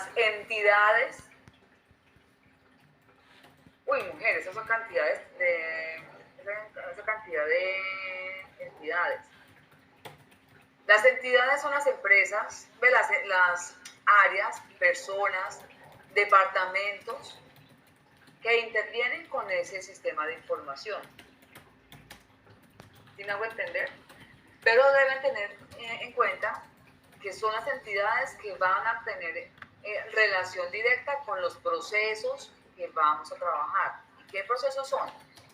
las entidades, mujeres, esas son cantidades esa cantidad de entidades. Las entidades son las empresas, las áreas, personas, departamentos que intervienen con ese sistema de información. ¿Sí me hago entender? Pero deben tener en cuenta que son las entidades que van a tener relación directa con los procesos que vamos a trabajar. ¿Y qué procesos son?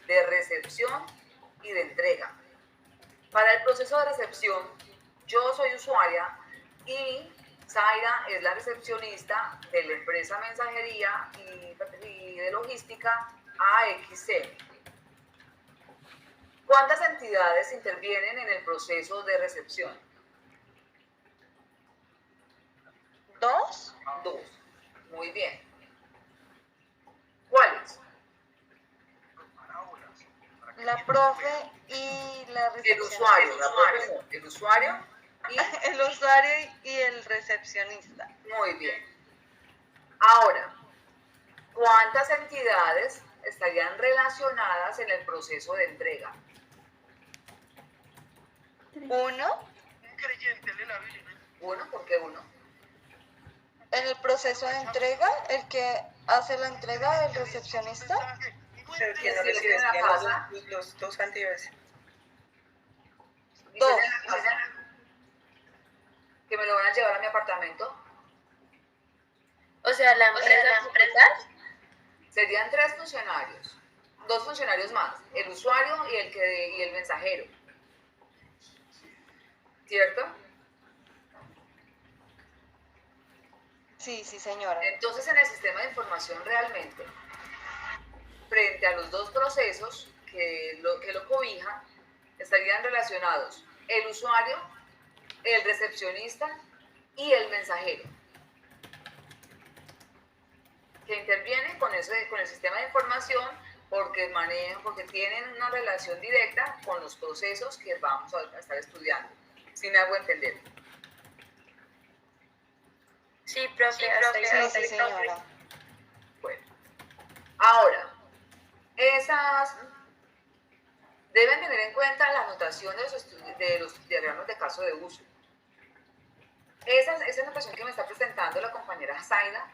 De recepción y de entrega. Para el proceso de recepción, yo soy usuaria y Zaira es la recepcionista de la empresa mensajería y de logística AXM. ¿Cuántas entidades intervienen en el proceso de recepción? ¿Dos? Dos. Muy bien. ¿Cuáles? La profe y la recepcionista. El usuario y el usuario y el recepcionista. muy bien. Ahora, ¿cuántas entidades estarían relacionadas en el proceso de entrega? ¿Uno? ¿Uno? ¿Por qué uno? En el proceso de entrega, el que hace la entrega del recepcionista. Pero que no recibe los dos anteriores. Dos. ¿Que me lo van a llevar a mi apartamento? O sea, la empresa Serían 3 funcionarios, 2 funcionarios más, el usuario y el mensajero. ¿Cierto? Sí, señora. Entonces, en el sistema de información realmente, frente a los dos procesos que lo cobijan, estarían relacionados el usuario, el recepcionista y el mensajero, que intervienen con el sistema de información porque tienen una relación directa con los procesos que vamos a estar estudiando. ¿Sí me hago entender? Sí, profe. Sí, señora. Bueno, ahora, deben tener en cuenta la notación de los diagramas de caso de uso. Esa notación que me está presentando la compañera Zaira,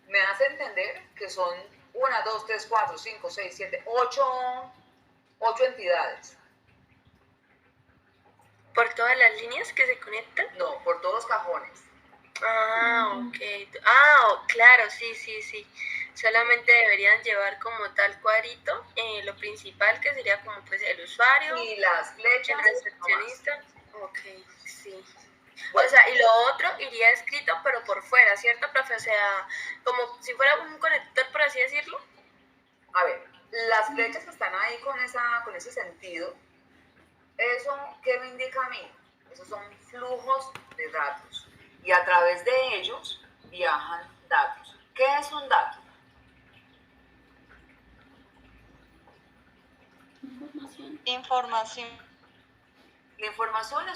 me hace entender que son 1, 2, 3, 4, 5, 6, 7, 8 entidades. ¿Por todas las líneas que se conectan? No, por todos los cajones. Ok. Claro, sí. Solamente deberían llevar como tal cuadrito lo principal, que sería como pues el usuario y las flechas, el recepcionista. Ok, sí. Bueno. O sea, y lo otro iría escrito pero por fuera, ¿cierto, profe? O sea, como si fuera un conector, por así decirlo. A ver, las flechas que están ahí con ese sentido, ¿eso qué me indica a mí? Esos son flujos de datos y a través de ellos viajan datos. ¿Qué es un dato? Información. La información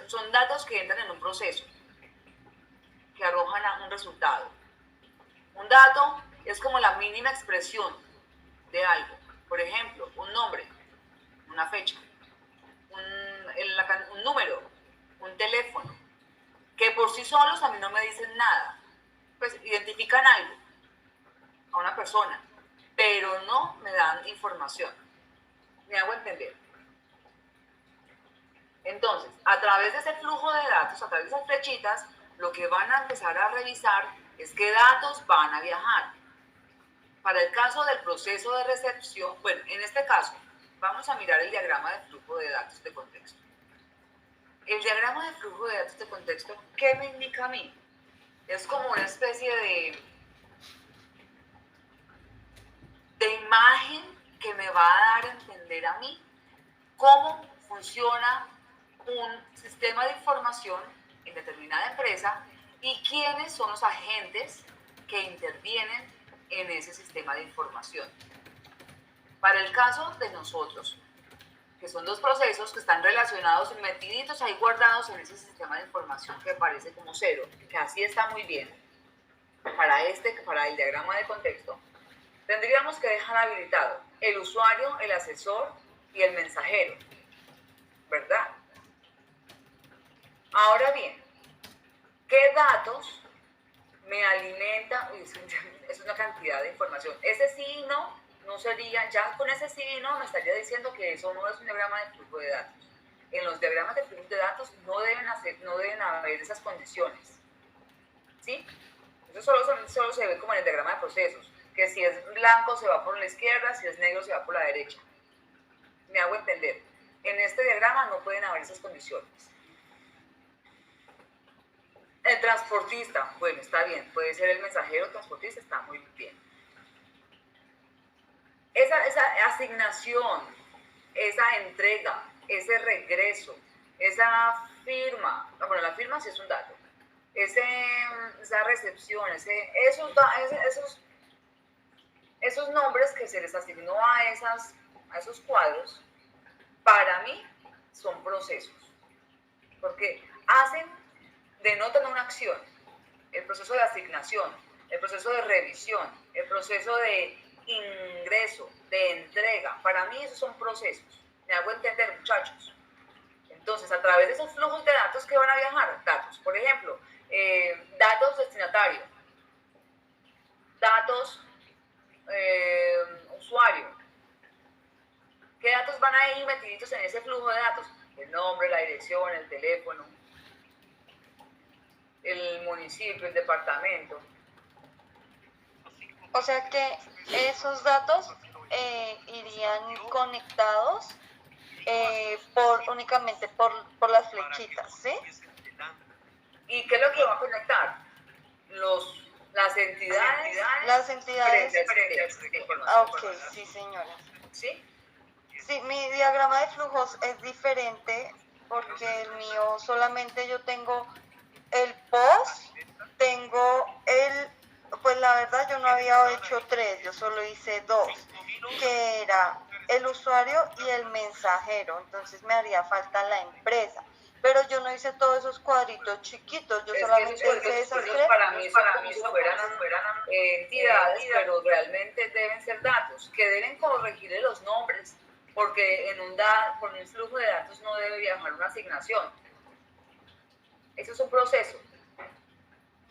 son datos que entran en un proceso, que arrojan un resultado. Un dato es como la mínima expresión de algo. Por ejemplo, un nombre, una fecha, un número, un teléfono, que por sí solos a mí no me dicen nada. Pues identifican algo, a una persona, pero no me dan información. ¿Me hago entender? Entonces, a través de ese flujo de datos, a través de esas flechitas, lo que van a empezar a revisar es qué datos van a viajar. Para el caso del proceso de recepción, bueno, en este caso, vamos a mirar el diagrama de flujo de datos de contexto. El diagrama de flujo de datos de contexto, ¿qué me indica a mí? Es como una especie de imagen que me va a dar a entender a mí cómo funciona un sistema de información en determinada empresa y quiénes son los agentes que intervienen en ese sistema de información. Para el caso de nosotros, que son dos procesos que están relacionados, metiditos ahí guardados en ese sistema de información que parece como cero, que así está muy bien. Para el diagrama de contexto, tendríamos que dejar habilitado el usuario, el asesor y el mensajero, ¿verdad? Ahora bien, ¿qué datos me alimenta? Es una cantidad de información. Ese sí y no sería, ya con ese sí y no me estaría diciendo que eso no es un diagrama de flujo de datos. En los diagramas de flujo de datos no deben haber esas condiciones, ¿sí? Eso solo se ve como en el diagrama de procesos, que si es blanco se va por la izquierda, si es negro se va por la derecha. Me hago entender. En este diagrama no pueden haber esas condiciones. El transportista, bueno, está bien, puede ser el mensajero transportista, está muy bien. Esa asignación, esa entrega, ese regreso, esa firma, bueno, la firma sí es un dato, esa recepción, esos nombres que se les asignó a esos cuadros, para mí son procesos, porque denotan una acción, el proceso de asignación, el proceso de revisión, el proceso de ingreso, de entrega. Para mí esos son procesos. Me hago entender, muchachos. Entonces, a través de esos flujos de datos que van a viajar, datos, por ejemplo, datos destinatario, datos usuario. ¿Qué datos van a ir metiditos en ese flujo de datos? El nombre, la dirección, el teléfono, el municipio, el departamento. O sea que esos datos irían conectados únicamente por las flechitas, ¿sí? ¿Y qué es lo que va a conectar? Las entidades. Las entidades. Ok, sí, señora. ¿Sí? Sí, mi diagrama de flujos es diferente porque el mío solamente yo tengo el post, pues la verdad yo no había hecho 3, yo solo hice 2, que era el usuario y el mensajero, entonces me haría falta la empresa. Pero yo no hice todos esos cuadritos chiquitos, yo solamente hice esas 3. Para mí fueran entidades, pero realmente deben ser datos, que deben corregirle los nombres, porque con un flujo de datos no debe viajar una asignación. Eso es un proceso.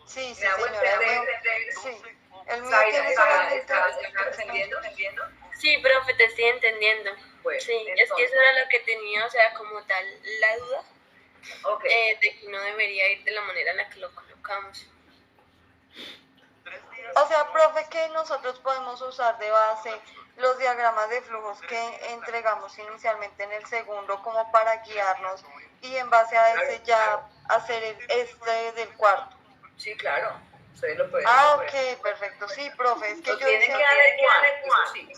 Sí, ¿Me hago señora. entender? Sí. El mío tiene solamente... ¿Estás entendiendo? Sí, profe, te estoy entendiendo. Bueno, sí, entonces, es que eso era lo que tenía, o sea, como tal, la duda okay. de que no debería ir de la manera en la que lo colocamos. O sea, profe, que nosotros podemos usar de base los diagramas de flujos que entregamos inicialmente en el segundo como para guiarnos y en base a ese ya hacer este del cuarto. Sí, claro. Ustedes lo pueden. Ok, perfecto. Sí, profe, es que yo tienen hice... que adecuar, eso sí.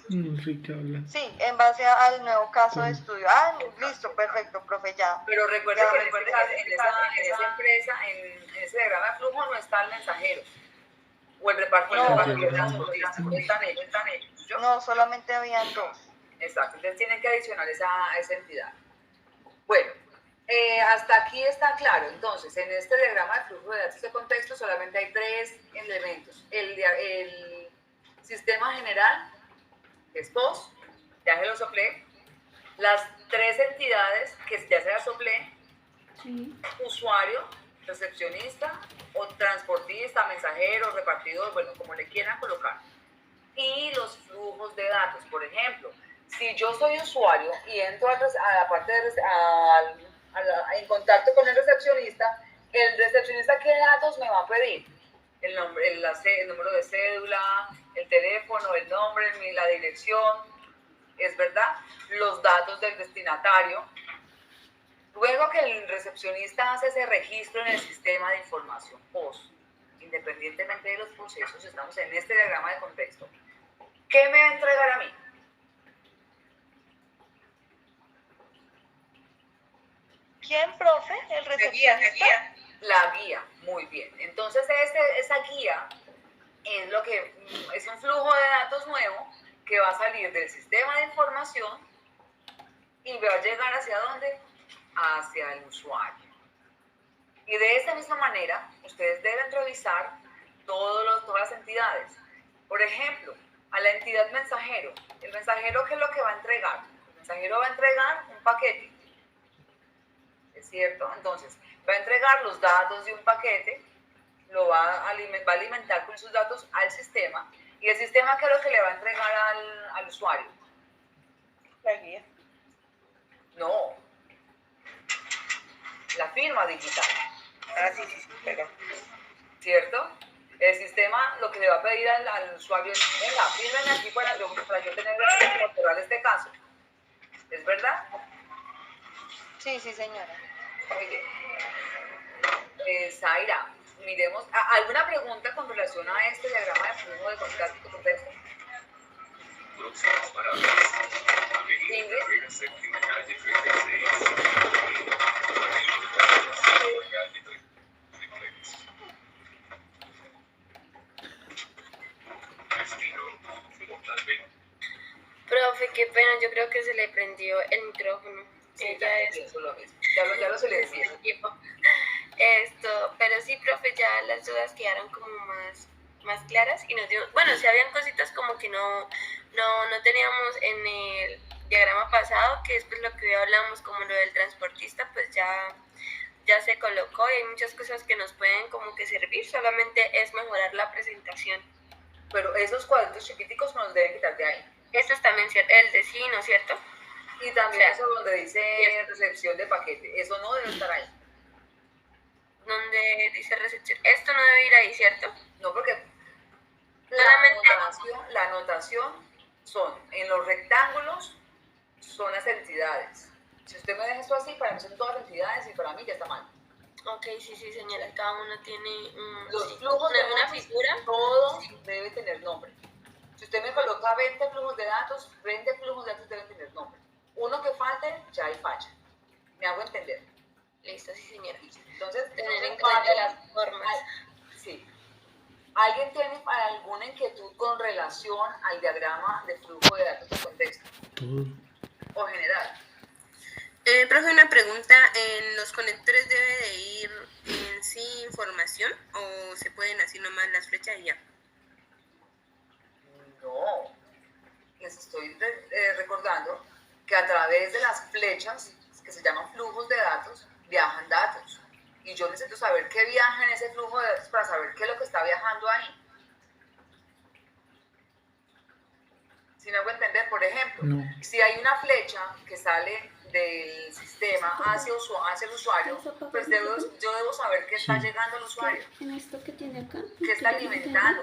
Sí, en base al nuevo caso de estudio. Listo, perfecto, profe, ya. Pero recuerde que en esa empresa, en ese diagrama de flujo no está el mensajero o el repartidor. No están ellos. No, solamente habían 2. Exacto, entonces tienen que adicionar esa entidad. Bueno, hasta aquí está claro. Entonces, en este diagrama de flujo de datos de contexto solamente hay 3 elementos. El sistema general, que es POS, ya se lo soplé. Las 3 entidades que ya se las soplé, sí. Usuario, recepcionista, o transportista, mensajero, repartidor, bueno, como le quieran colocar. Y los flujos de datos, por ejemplo, si yo soy usuario y entro a la parte en contacto con el recepcionista ¿qué datos me va a pedir? El nombre, el número de cédula, el teléfono, el nombre, la dirección, es verdad, los datos del destinatario. Luego que el recepcionista hace ese registro en el sistema de información POS, independientemente de los procesos, estamos en este diagrama de contexto. ¿Qué me va a entregar a mí? ¿Quién, profe? ¿El recepcionista? La guía, muy bien. Entonces, esa guía es un flujo de datos nuevo que va a salir del sistema de información y va a llegar ¿hacia dónde? Hacia el usuario. Y de esta misma manera, ustedes deben revisar todas las entidades. Por ejemplo, a la entidad mensajero. ¿El mensajero qué es lo que va a entregar? El mensajero va a entregar un paquete. ¿Es cierto? Entonces, va a entregar los datos de un paquete, lo va a alimentar con sus datos al sistema. ¿Y el sistema qué es lo que le va a entregar al usuario? La guía. No. La firma digital. Ah, sí, sí, sí, perdón. ¿Cierto? El sistema lo que le va a pedir al usuario es, venga, fírmeme aquí para yo tener que capturar este caso. ¿Es verdad? Sí, sí, señora. Muy bien. Zaira, miremos, ¿alguna pregunta con relación a este diagrama de flujo de contacto y contexto? Ingrid. Profe, qué pena, yo creo que se le prendió el micrófono. Sí, Ella es pienso lo mismo. Ya lo silencié. equipo. Pero sí, profe, ya las dudas quedaron como más claras y nos dio, bueno, sí habían cositas como que no teníamos en el diagrama pasado, que es pues lo que hoy hablamos, como lo del transportista, pues ya se colocó y hay muchas cosas que nos pueden como que servir, solamente es mejorar la presentación. Pero esos cuadritos chiquiticos nos deben quitar de ahí. Esto es también el de sí, ¿no es cierto? Y también O sea, eso donde dice recepción de paquete, eso no debe estar ahí. Donde dice recepción, esto no debe ir ahí, ¿cierto? No, porque Solamente la anotación son, en los rectángulos, son las entidades. Si usted me deja esto así, para mí son todas las entidades y para mí ya está mal. Ok, sí, señora, cada uno tiene Los flujos de una datos, figura. todo debe tener nombre. Si usted me coloca 20 flujos de datos, 20 flujos de datos deben tener nombre. Uno que falte, ya hay falla. ¿Me hago entender? Listo, sí, señora. Entonces, Tener en cuenta las formas. Sí. ¿Alguien tiene alguna inquietud con relación al diagrama de flujo de datos de contexto? O general. Profe, una pregunta, ¿en los conectores debe de ir en sí información o se pueden así nomás las flechas y ya? No, les estoy recordando que a través de las flechas, que se llaman flujos de datos, viajan datos. Y yo necesito saber qué viaja en ese flujo de datos para saber qué es lo que está viajando ahí. Si me hago entender, por ejemplo, si hay una flecha que sale del sistema hacia el usuario, pues yo debo saber qué está llegando al usuario. En esto que tiene acá, ¿Qué está alimentando?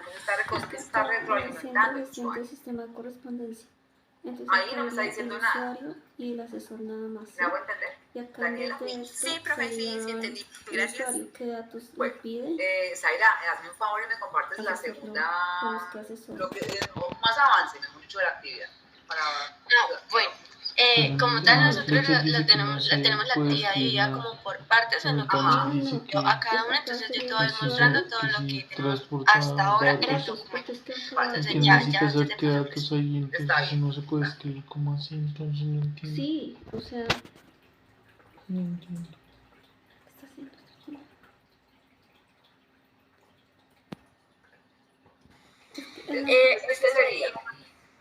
¿Qué está retroalimentando el usuario? el sistema de correspondencia. Entonces, Ahí no me está diciendo el nada. usuario y el asesor nada más. ¿sí? ¿Me hago entender? Y acá Daniela. desde esto Sí, profe, sí sería entendí. el Gracias. usuario, ¿qué datos le Bueno, pide? Zaira, hazme un favor y me compartes la Asesor, segunda, busca asesor. más avance, mejor dicho, de la actividad. Bueno, como tal nosotros la tenemos la actividad dividida como por partes en lo que hemos subido a cada una, entonces yo te voy mostrando todo lo que tenemos hasta ahora en el documento. Porque es que acá Entonces Que ya necesita te saber qué paso datos hay, entonces no se puede escribir como así, entonces no entiendo. sí, o sea, No entiendo. ¿qué está haciendo esta china?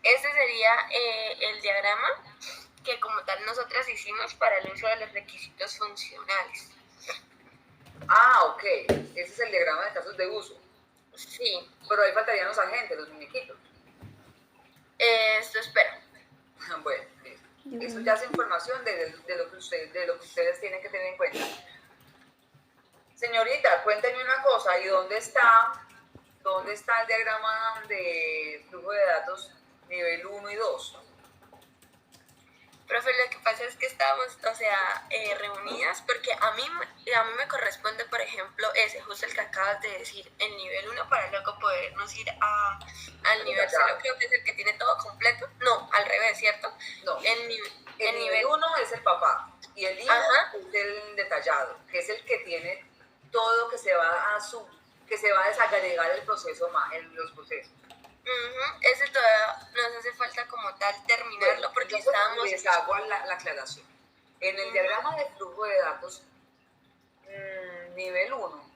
Este sería el diagrama que como tal nosotras hicimos para el uso de los requisitos funcionales. Ah, ok. Ese es el diagrama de casos de uso. Sí, Pero ahí faltarían los agentes, los muñequitos. esto espera. Bueno, listo. Eso ya es información de lo que ustedes tienen que tener en cuenta. Señorita, cuénteme una cosa, ¿y dónde está el diagrama de flujo de datos nivel 1 y 2? Profe, lo que pasa es que estábamos, reunidas porque a mí me corresponde, por ejemplo, justo el que acabas de decir, el nivel 1 para luego podernos ir al nivel 0, creo que es el que tiene todo completo. No, al revés, ¿cierto? No, El nivel 1 es el papá y el hijo es el detallado, que es el que tiene todo que se va a desagregar los procesos. Ese todavía nos hace falta como tal terminarlo porque entonces, estábamos... les hago la aclaración. En el diagrama de flujo de datos nivel 1,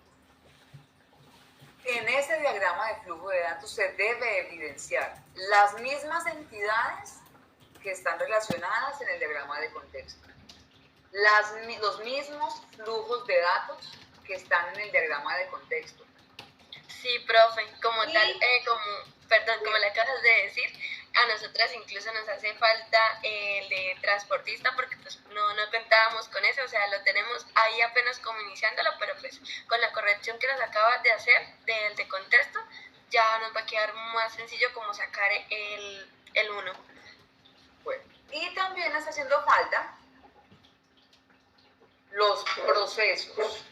en ese diagrama de flujo de datos se debe evidenciar las mismas entidades que están relacionadas en el diagrama de contexto, los mismos flujos de datos que están en el diagrama de contexto. Sí, profe, como tal, como le acabas de decir, a nosotras incluso nos hace falta el de transportista porque pues no contábamos con eso, o sea, lo tenemos ahí apenas como iniciándolo, pero pues con la corrección que nos acaba de hacer del de contexto, ya nos va a quedar más sencillo como sacar el 1. Bueno, y también está haciendo falta los procesos.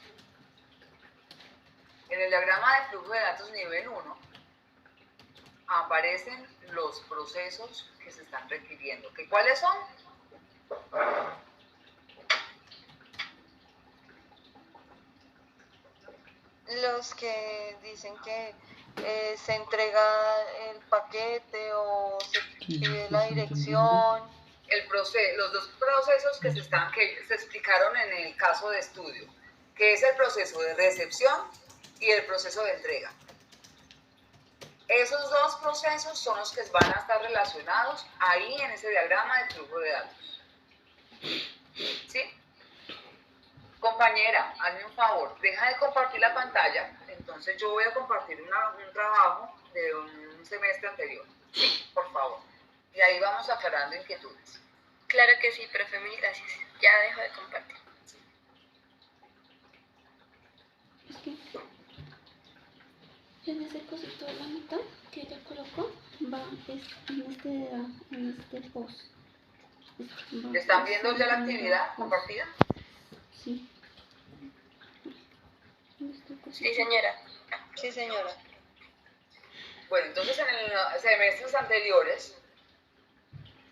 En el diagrama de flujo de datos nivel 1 aparecen los procesos que se están requiriendo. ¿Que cuáles son? Los que dicen que se entrega el paquete o se pide la dirección. Los dos procesos que se explicaron en el caso de estudio, que es el proceso de recepción y el proceso de entrega. Esos dos procesos son los que van a estar relacionados ahí en ese diagrama de flujo de datos. ¿Sí? Compañera, hazme un favor, deja de compartir la pantalla. Entonces yo voy a compartir un trabajo de un semestre anterior. Sí, por favor. Y ahí vamos aclarando inquietudes. Claro que sí, profe, mil gracias. Ya dejo de compartir. Es que en ese cosito de la mitad que ella colocó va en este post. ¿Están viendo ya la actividad compartida? Sí. Sí, señora. Sí, señora. Bueno, entonces en los semestres anteriores,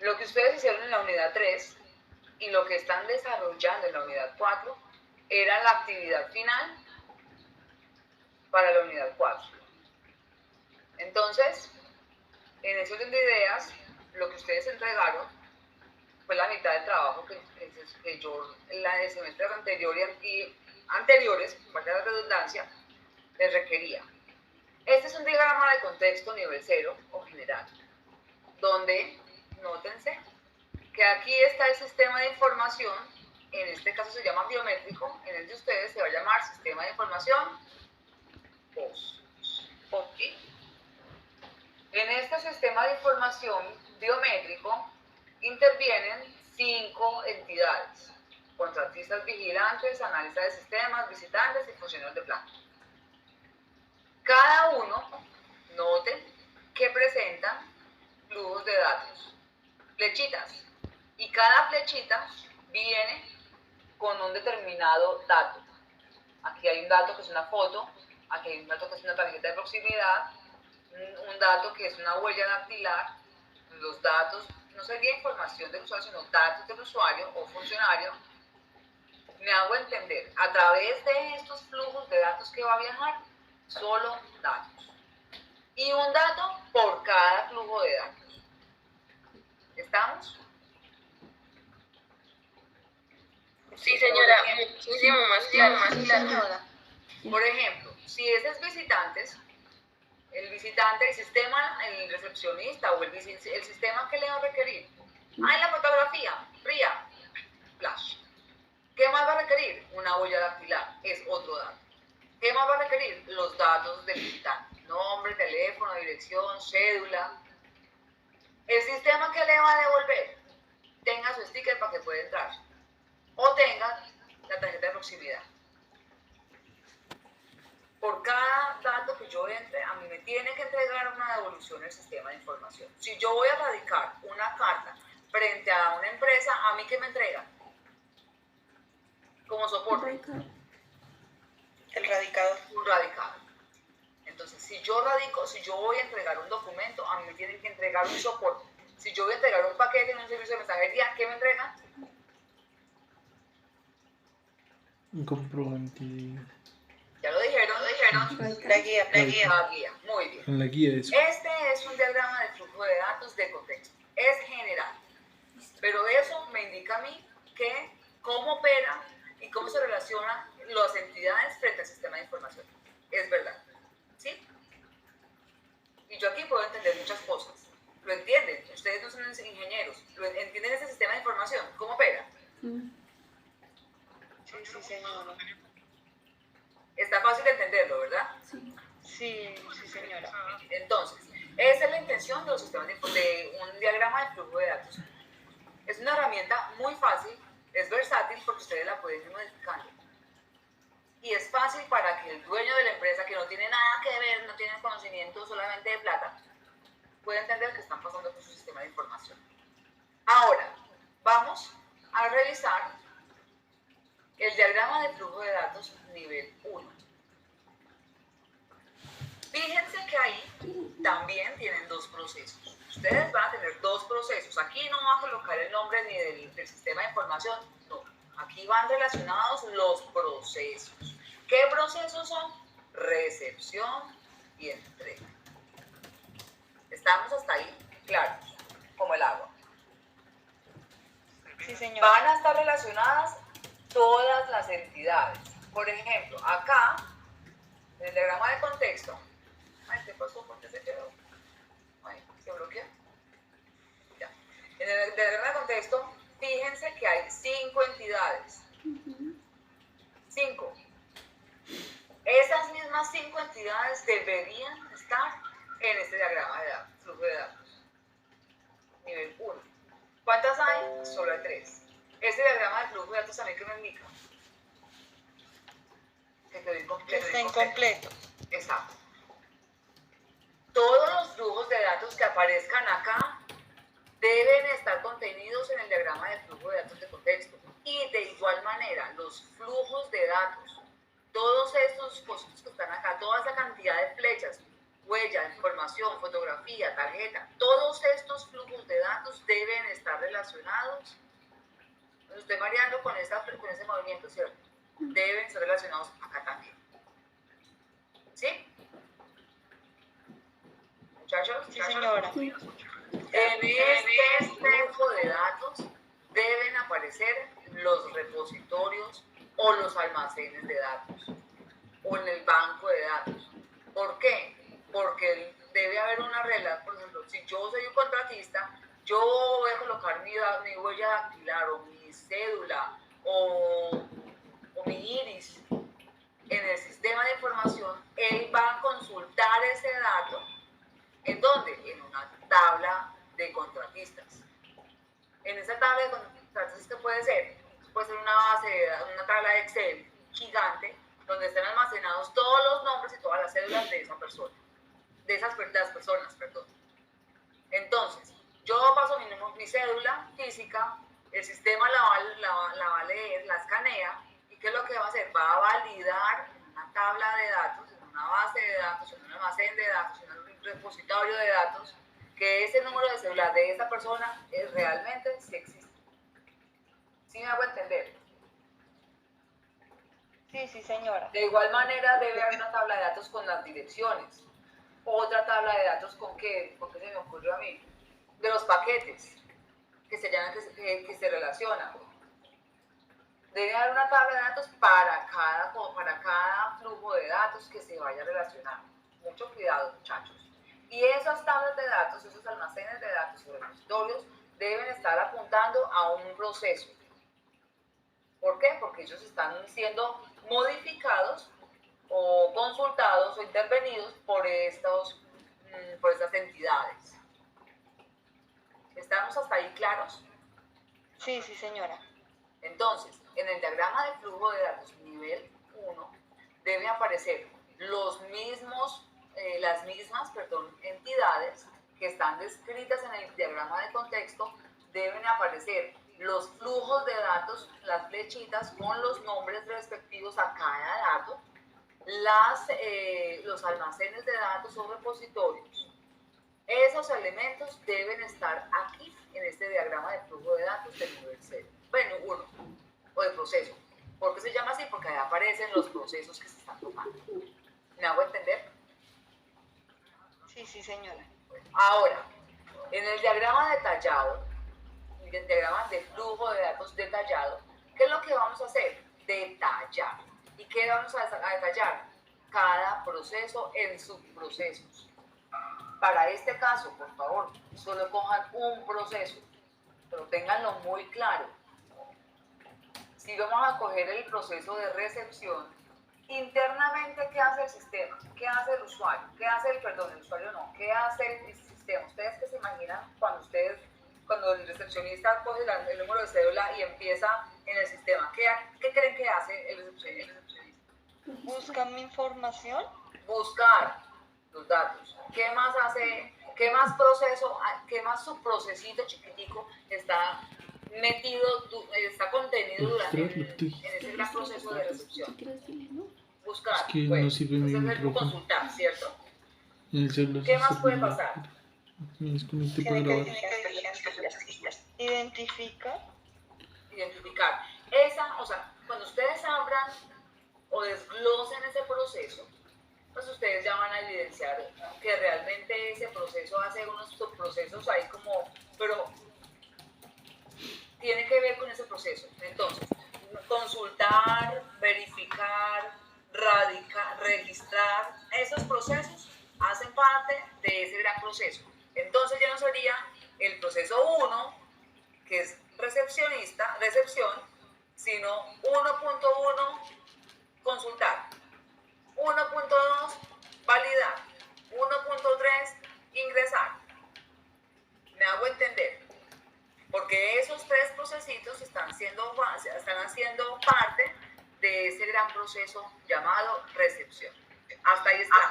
lo que ustedes hicieron en la unidad 3 y lo que están desarrollando en la unidad 4 era la actividad final para la unidad 4. Entonces, en ese orden de ideas, lo que ustedes entregaron fue la mitad del trabajo que yo en la de semestres anteriores y anteriores, valga la redundancia, les requería. Este es un diagrama de contexto nivel 0 o general, donde, nótense, que aquí está el sistema de información, en este caso se llama biométrico, en el de ustedes se va a llamar sistema de información POS. ¿Sí? En este sistema de información biométrico intervienen 5 entidades: contratistas vigilantes, analistas de sistemas, visitantes y funcionarios de planta. Cada uno, noten, que presenta flujos de datos, flechitas, y cada flechita viene con un determinado dato. Aquí hay un dato que es una foto, aquí hay un dato que es una tarjeta de proximidad, un dato que es una huella dactilar, los datos, no sería información del usuario, sino datos del usuario o funcionario. Me hago entender, a través de estos flujos de datos que va a viajar, solo datos. Y un dato por cada flujo de datos. ¿Estamos? Sí, señora, muchísimo más claro, más Sí, claro. señora. Por ejemplo, si es visitantes, el visitante, el sistema, el recepcionista o el sistema que le va a requerir. La fotografía, fría, flash. ¿Qué más va a requerir? Una huella dactilar, es otro dato. ¿Qué más va a requerir? Los datos del visitante, nombre, teléfono, dirección, cédula. El sistema que le va a devolver, tenga su sticker para que pueda entrar, o tenga la tarjeta de proximidad. Por cada dato que yo entre, a mí me tiene que entregar una devolución el sistema de información. Si yo voy a radicar una carta frente a una empresa, ¿a mí qué me entrega? Como soporte. El radicador. Un radicador. Entonces, si yo voy a entregar un documento, a mí me tienen que entregar un soporte. Si yo voy a entregar un paquete en un servicio de mensajería, ¿qué me entregan? Un comprobante. Ya lo dijeron. La guía. La guía, muy bien. En la guía de eso. Este es un diagrama de flujo de datos de contexto. Es general. Pero eso me indica a mí que cómo opera y cómo se relacionan las entidades frente al sistema de información. Es verdad. ¿Sí? Y yo aquí puedo entender muchas cosas. ¿Lo entienden? Ustedes no son ingenieros. ¿Entienden ese sistema de información? ¿Cómo opera? Sí, sí, señora. Está fácil de entenderlo, ¿verdad? Sí, sí, señora. Entonces, esa es la intención de los sistemas de un diagrama de flujo de datos. Es una herramienta muy fácil, es versátil porque ustedes la pueden ir modificando. Y es fácil para que el dueño de la empresa, que no tiene nada que ver, no tiene conocimiento solamente de plata, pueda entender que están pasando por su sistema de información. Ahora, vamos a revisar el diagrama de flujo de datos nivel 1. Fíjense que ahí también tienen dos procesos. Ustedes van a tener dos procesos. Aquí no van a colocar el nombre ni del sistema de información, no. Aquí van relacionados los procesos. ¿Qué procesos son? Recepción y entrega. ¿Estamos hasta ahí? Claros, como el agua. Sí, señora. Van a estar relacionadas todas las entidades. Por ejemplo, acá, en el diagrama de contexto, ay, ¿qué pasó? ¿Por qué se quedó? Ay, ¿se bloqueó? Ya. En el diagrama de contexto, fíjense que hay 5 entidades. 5. Esas mismas 5 entidades deberían estar en este diagrama de datos, flujo de datos. Nivel 1. ¿Cuántas hay? Solo hay 3. Este diagrama de flujo de datos también que me indica que quedó incompleto. Está incompleto. Exacto. Todos los flujos de datos que aparezcan acá deben estar contenidos en el diagrama de flujo de datos de contexto. Y de igual manera, los flujos de datos, todos estos cositos que están acá, toda esa cantidad de flechas, huella, información, fotografía, tarjeta, todos estos flujos de datos deben estar relacionados. Me estoy mareando con ese movimiento, ¿cierto? Deben estar relacionados acá también. ¿Sí? Muchachos, Sí, señora. en este flujo de datos deben aparecer los repositorios o los almacenes de datos o en el banco de datos. ¿Por qué? Porque debe haber una regla. Por ejemplo, si yo soy un contratista, yo voy a colocar mi huella dactilar o mi cédula o mi iris en el sistema de información. Él va a consultar ese dato. ¿En dónde? En una tabla de contratistas. En esa tabla de contratistas, ¿qué puede ser? Puede ser una base, una tabla de Excel gigante donde estén almacenados todos los nombres y todas las cédulas de esa persona, de las personas, perdón. Entonces, yo paso mi cédula física, el sistema la va a leer, la escanea, y ¿qué es lo que va a hacer? Va a validar en una tabla de datos, en una base de datos, en un almacén de datos, en un repositorio de datos, que ese número de cédula de esa persona realmente sí existe. ¿Sí me hago entender? Sí, sí, señora. De igual manera debe haber una tabla de datos con las direcciones. Otra tabla de datos con qué, porque se me ocurrió a mí, de los paquetes que se relacionan. Debe haber una tabla de datos para cada flujo de datos que se vaya a relacionar. Mucho cuidado, muchachos. Y esas tablas de datos, esos almacenes de datos o repositorios deben estar apuntando a un proceso. ¿Por qué? Porque ellos están siendo modificados o consultados o intervenidos por estas entidades. ¿Estamos hasta ahí claros? Sí, sí, señora. Entonces, en el diagrama de flujo de datos nivel 1 deben aparecer las mismas entidades que están descritas en el diagrama de contexto. Deben aparecer los flujos de datos, las flechitas con los nombres respectivos a cada dato, los almacenes de datos o repositorios. Esos elementos deben estar aquí en este diagrama de flujo de datos del nivel 0. Bueno, 1, o de proceso. ¿Por qué se llama así? Porque ahí aparecen los procesos que se están tomando. ¿Me hago entender? Sí, sí, señora. Ahora, en el diagrama detallado, el diagrama de flujo de datos detallado, ¿qué es lo que vamos a hacer? Detallar. ¿Y qué vamos a detallar? Cada proceso en subprocesos. Para este caso, por favor, solo cojan un proceso, pero ténganlo muy claro. Si vamos a coger el proceso de recepción, internamente, ¿qué hace el sistema? ¿Qué hace el usuario? ¿Qué hace el usuario no? ¿Qué hace el sistema? ¿Ustedes qué se imaginan cuando el recepcionista coge el número de cédula y empieza en el sistema? ¿Qué creen que hace el recepcionista? Busca mi información. Buscar los datos. ¿Qué más hace? ¿Qué más proceso, qué más subprocesito chiquitico está metido, está contenido durante en ese gran proceso de recepción? Buscar. Es que Bueno, no sirve mi entonces es micrófono. consultar, ¿cierto? En el celular ¿Qué sí más sirve puede mi- pasar? Me desconecté para Tiene que grabar. Identifica. Identificar. O sea, cuando ustedes abran o desglosen ese proceso, pues ustedes ya van a evidenciar que realmente ese proceso hace unos subprocesos ahí como, pero tiene que ver con ese proceso. Entonces, consultar, verificar, radicar, registrar, esos procesos hacen parte de ese gran proceso. Entonces ya no sería el proceso 1, que es recepción, sino 1.1, consultar, 1.2, validar, 1.3, ingresar. ¿Me hago entender? Porque esos tres procesitos están haciendo parte de ese gran proceso llamado recepción. Hasta ahí está.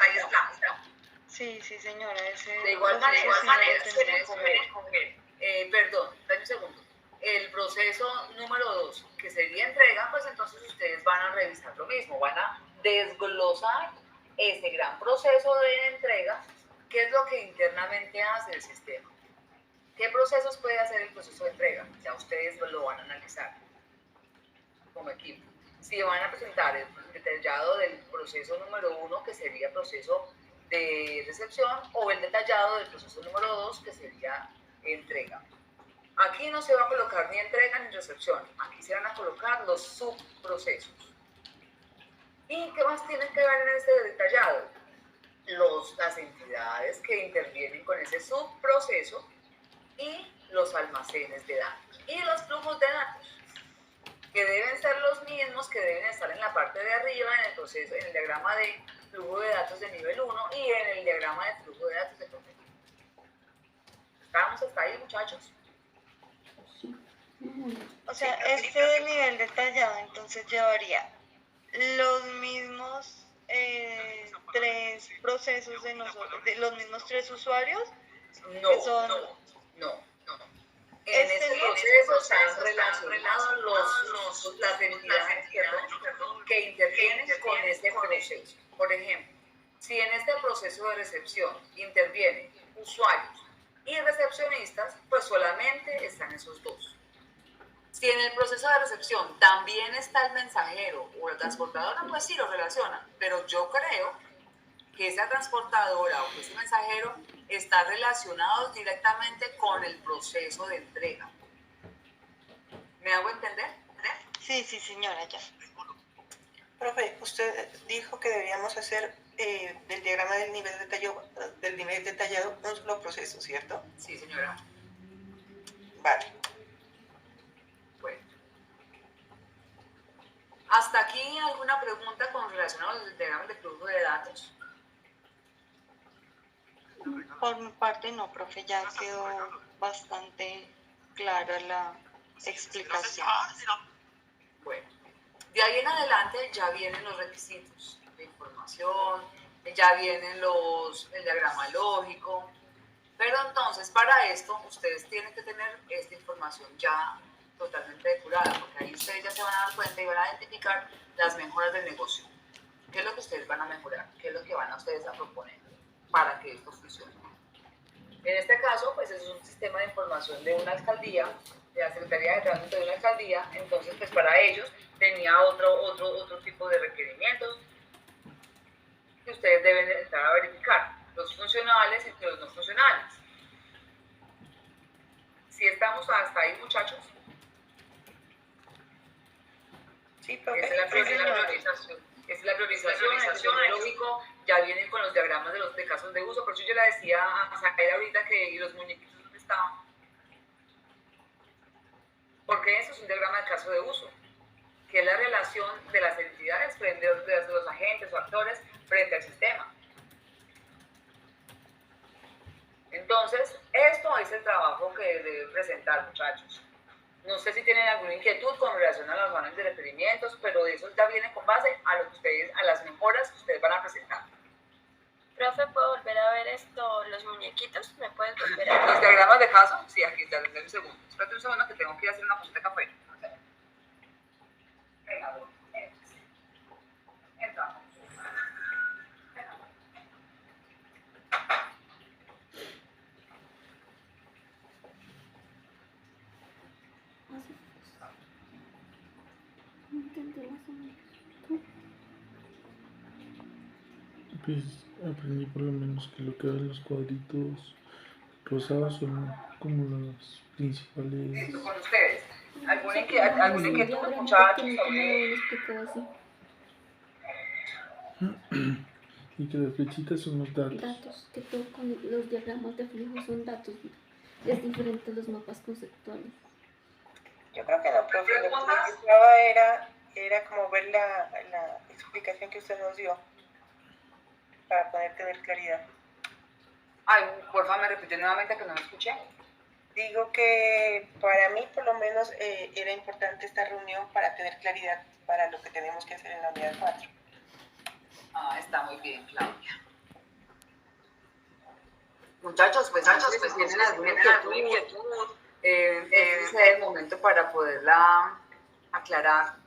Sí, señora. De igual manera, ustedes perdón, dame un segundo. El proceso número 2, que sería entrega, pues entonces ustedes van a revisar lo mismo, van a desglosar ese gran proceso de entrega, qué es lo que internamente hace el sistema. ¿Qué procesos puede hacer el proceso de entrega? Ya ustedes lo van a analizar como equipo. Si van a presentar el detallado del proceso número 1, que sería proceso de recepción, o el detallado del proceso número 2, que sería entrega. Aquí no se va a colocar ni entrega ni recepción, aquí se van a colocar los subprocesos. ¿Y qué más tienen que ver en este detallado? Las entidades que intervienen con ese subproceso y los almacenes de datos y los flujos de datos, que deben ser los mismos que deben estar en la parte de arriba en el proceso, en el diagrama de flujo de datos de nivel 1 y en el diagrama de flujo de datos de nivel 2. ¿Estamos hasta ahí, muchachos? O sea, este nivel detallado entonces llevaría los mismos tres procesos de nosotros, de los mismos tres usuarios. No. En ese proceso están relacionados las entidades que intervienen con este proceso. Por ejemplo, si en este proceso de recepción intervienen usuarios y recepcionistas, pues solamente están esos dos. Si en el proceso de recepción también está el mensajero o la transportadora, pues sí lo relacionan, pero yo creo que esa transportadora o que ese mensajero está relacionado directamente con el proceso de entrega. ¿Me hago entender? Sí, señora, ya. Profe, usted dijo que deberíamos hacer del diagrama del nivel detallado un solo proceso, ¿cierto? Sí, señora. Vale. Bueno. ¿Hasta aquí alguna pregunta con relación al diagrama de flujo de datos? Por mi parte no, profe, ya quedó bastante clara la explicación. Bueno, de ahí en adelante ya vienen los requisitos de información, ya vienen el diagrama lógico, pero entonces para esto ustedes tienen que tener esta información ya totalmente depurada, porque ahí ustedes ya se van a dar cuenta y van a identificar las mejoras del negocio. ¿Qué es lo que ustedes van a mejorar? ¿Qué es lo que van a ustedes a proponer para que esto funcione? En este caso, pues es un sistema de información de una alcaldía, de la Secretaría de Tránsito de una alcaldía, entonces pues para ellos tenía otro tipo de requerimientos que ustedes deben entrar a verificar. los funcionales y los no funcionales. Si estamos hasta ahí, muchachos, Sí, profe. esa es la priorización. Esa es la priorización, es lógico, ya vienen con los diagramas de casos de uso. Por eso yo le decía a Zacaira ahorita que los muñequitos dónde estaban. Porque eso es un diagrama de caso de uso, que es la relación de las entidades frente a los agentes o actores frente al sistema. Entonces, esto es el trabajo que deben presentar, muchachos. No sé si tienen alguna inquietud con relación a los manuales de requerimientos, pero eso ya viene con base a lo que ustedes, a las mejoras que ustedes van a presentar. Profe, ¿puedo volver a ver los muñequitos? ¿Me puedes volver a ver? Los diagramas de caso, sí, aquí está, denme un segundo. Espérate un segundo que tengo que ir a hacer una cosita de café. Venga, entramos. No entendí más o menos. Pues aprendí por lo menos que lo que dan los cuadritos rosados son como las principales. Listo, con ustedes. ¿Alguna Sí, inquietud, diagrama muchachos? pequeño, como lo habían explicado así. Y que las flechitas son los datos. Datos, que todo con los diagramas de flujo son datos. Es diferente a los mapas conceptuales. Yo creo que no, profe. Lo que necesitaba era como ver la explicación que usted nos dio para poder tener claridad. Ay, por favor, me repite nuevamente que no me escuché. Digo que para mí, por lo menos, era importante esta reunión para tener claridad para lo que tenemos que hacer en la unidad 4. Ah, está muy bien, Claudia. Muchachos, pues si tienen alguna inquietud, ese es el momento para poderla aclarar.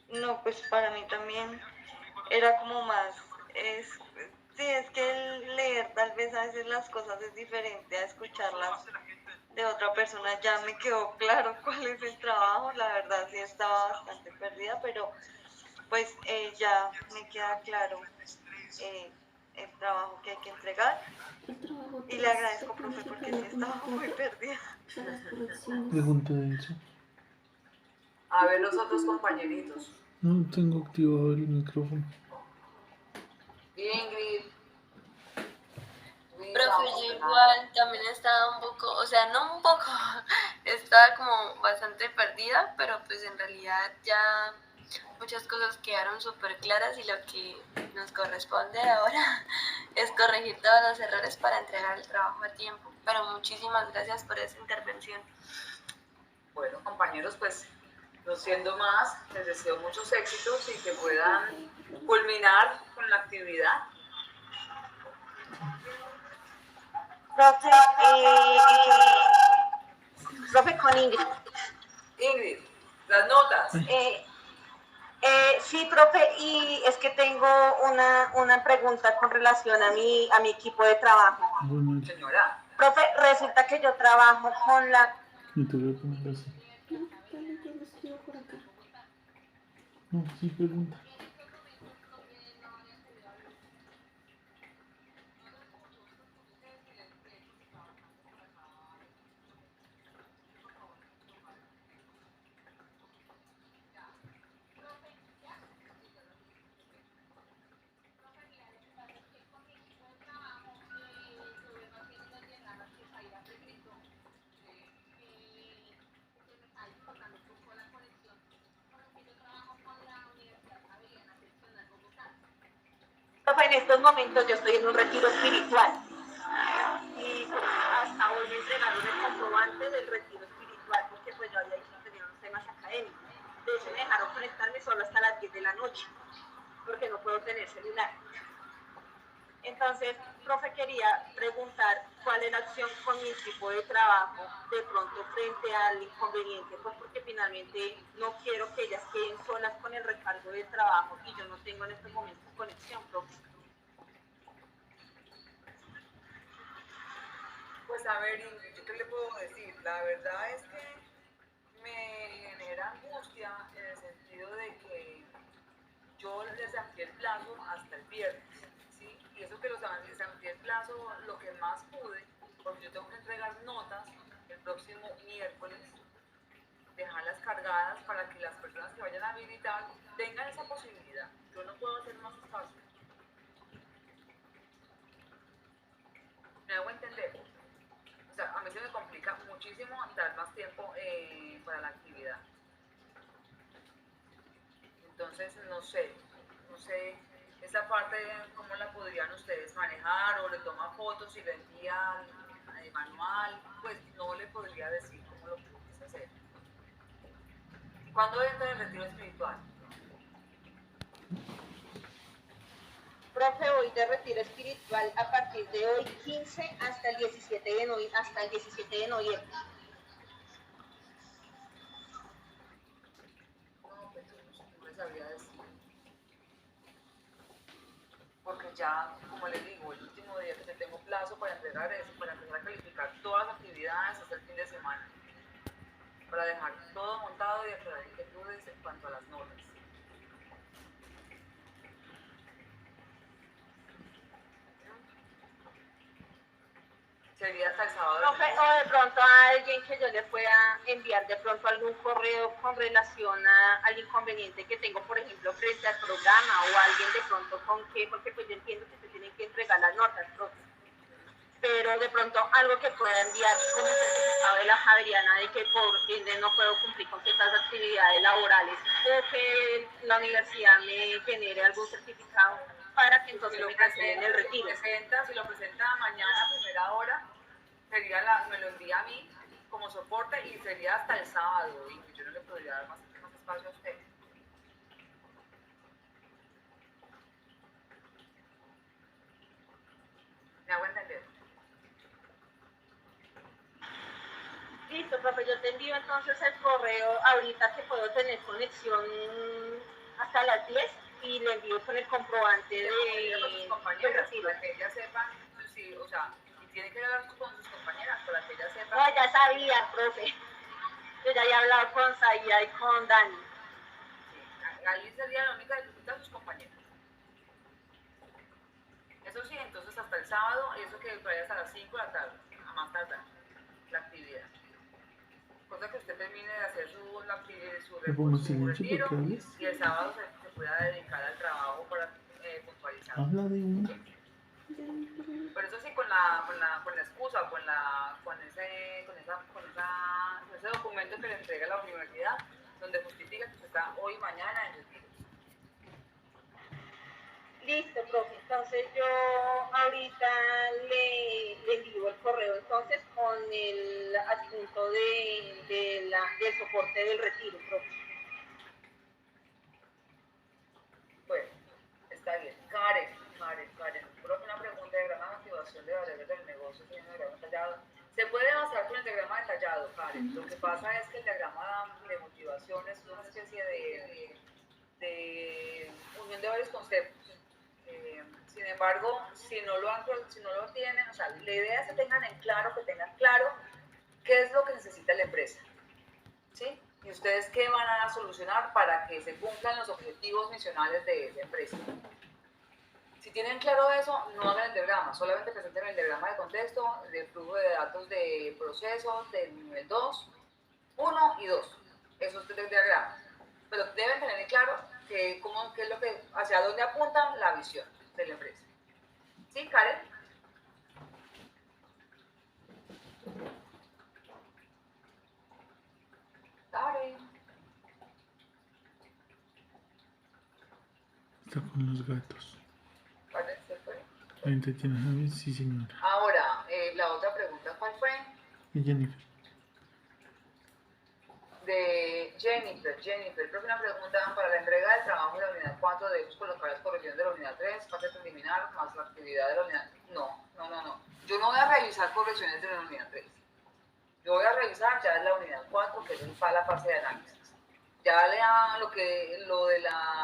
No, pues para mí también era como más, sí, es que el leer tal vez a veces las cosas es diferente a escucharlas de otra persona. Ya me quedó claro cuál es el trabajo, la verdad sí estaba bastante perdida, pero pues ya me queda claro el trabajo que hay que entregar. El trabajo Y le 3 agradezco, se profe, porque planifica sí la estaba muy perdida. para las correcciones. Pregunta de eso. A ver los otros compañeritos. No tengo activado el micrófono. Ingrid. Profe, yo igual también estaba un poco, o sea, no un poco, estaba como bastante perdida, pero pues en realidad ya muchas cosas quedaron súper claras y lo que nos corresponde ahora es corregir todos los errores para entregar el trabajo a tiempo. Pero muchísimas gracias por esa intervención. Bueno, compañeros, pues no siendo más, les deseo muchos éxitos y que puedan culminar con la actividad. Profe, profe con Ingrid. Ingrid, las notas. Sí, profe, y es que tengo una pregunta con relación a mi equipo de trabajo. Bueno, Señora. Profe, resulta que yo trabajo con la... y te voy a poner así. No, dale, yo lo escribo por acá. No, sí, pregunta. Profe, en estos momentos yo estoy en un retiro espiritual. Y pues, hasta hoy me entregaron el comprobante del retiro espiritual, porque pues yo había dicho que tenía unos temas académicos. De hecho, me dejaron conectarme solo hasta las 10 de la noche, porque no puedo tener celular. Entonces, profe, quería preguntar cuál es la acción con mi equipo de trabajo de pronto frente al inconveniente, pues porque finalmente no quiero que ellas queden solas con el recargo del trabajo y yo no tengo en estos momentos conexión, profe. Pues a ver, Ingrid, ¿yo qué le puedo decir? La verdad es que me genera angustia en el sentido de que yo les amplié el plazo hasta el viernes, ¿sí? Y eso que les amplié el plazo lo que más pude, porque yo tengo que entregar notas el próximo miércoles, dejarlas cargadas para que las personas que vayan a habilitar tengan esa posibilidad. Yo no puedo hacer más espacio. ¿Me hago entender? O sea, a mí se me complica muchísimo dar más tiempo para la actividad. Entonces, no sé, esa parte, ¿cómo la podrían ustedes manejar? O le toman fotos y le envían manual, pues no le podría decir cómo lo pudiese hacer. ¿Cuándo entra el retiro espiritual? Profe, hoy de retiro espiritual a partir de hoy 15 hasta el 17 de noviembre. No, pues yo no les sabría decir. Porque ya, como les digo, el último día que te tengo plazo para entregar eso, para empezar a calificar todas las actividades hasta el fin de semana. Para dejar todo montado y aclarar inquietudes en cuanto a las notas. Sería hasta el sábado. Profe, o de pronto a alguien que yo le pueda enviar de pronto algún correo con relación al inconveniente que tengo, por ejemplo, frente al programa, o alguien de pronto con qué, porque pues yo entiendo que se tienen que entregar las notas, profe. Pero de pronto algo que pueda enviar como certificado de la Javeriana de que por ende no puedo cumplir con ciertas actividades laborales, o que la universidad me genere algún certificado para que entonces me cancelen el retiro. Si lo presenta mañana a primera hora, me lo envía a mí como soporte y sería hasta el sábado, y yo no le podría dar más espacio a usted. ¿Me hago entender? Listo, profe, yo te envío entonces el correo ahorita que puedo tener conexión hasta las 10 y le envío con el comprobante de compañeras para que ellas sepan, sí, o sea, y tiene que hablar con sus compañeras para que ellas sepan. No, ya sabía, profe. Yo ya había hablado con Saida y con Dani. Sí, ahí sería la única dificultad de sus compañeros. Eso sí, entonces hasta el sábado, eso que vaya hasta las 5 de la tarde, a más tardar, la actividad. Cosa que usted termine de hacer su retiro y el sábado se pueda dedicar al trabajo para puntualizar. Habla de una. Pero eso sí, con la excusa, con ese documento que le entrega la universidad, donde justifica que usted está hoy y mañana en retiro. Listo, profe. Entonces yo ahorita le envío el correo entonces con el adjunto del soporte del retiro, profe. Bueno, está bien. Karen, profe, una pregunta: de diagrama de activación de variables del negocio, tiene un diagrama detallado. Se puede basar con el diagrama detallado, Karen. Lo que pasa es que el diagrama de motivación es una especie de unión de varios conceptos. Sin embargo, si no lo tienen, o sea, la idea es que tengan claro qué es lo que necesita la empresa, ¿sí? Y ustedes qué van a solucionar para que se cumplan los objetivos misionales de esa empresa. Si tienen claro eso, no hagan el diagrama, solamente presenten el diagrama de contexto, de flujo de datos de procesos del nivel 2, 1 y 2. Eso es el diagrama. Pero deben tener en claro qué es lo que, hacia dónde apunta la visión de la empresa. ¿Sí, Karen? Karen. Está con los gatos. ¿Karen se fue? ¿La entretiene Javi? Sí, señora. Ahora, la otra pregunta, ¿cuál fue? Y Jennifer. De Jennifer, creo que una pregunta: para la entrega del trabajo de la unidad 4 debemos colocar las correcciones de la unidad 3, fase preliminar, más la actividad de la unidad. No. Yo no voy a revisar correcciones de la unidad 3. Yo voy a revisar ya la unidad 4, que es la fase de análisis. Ya lea lo de la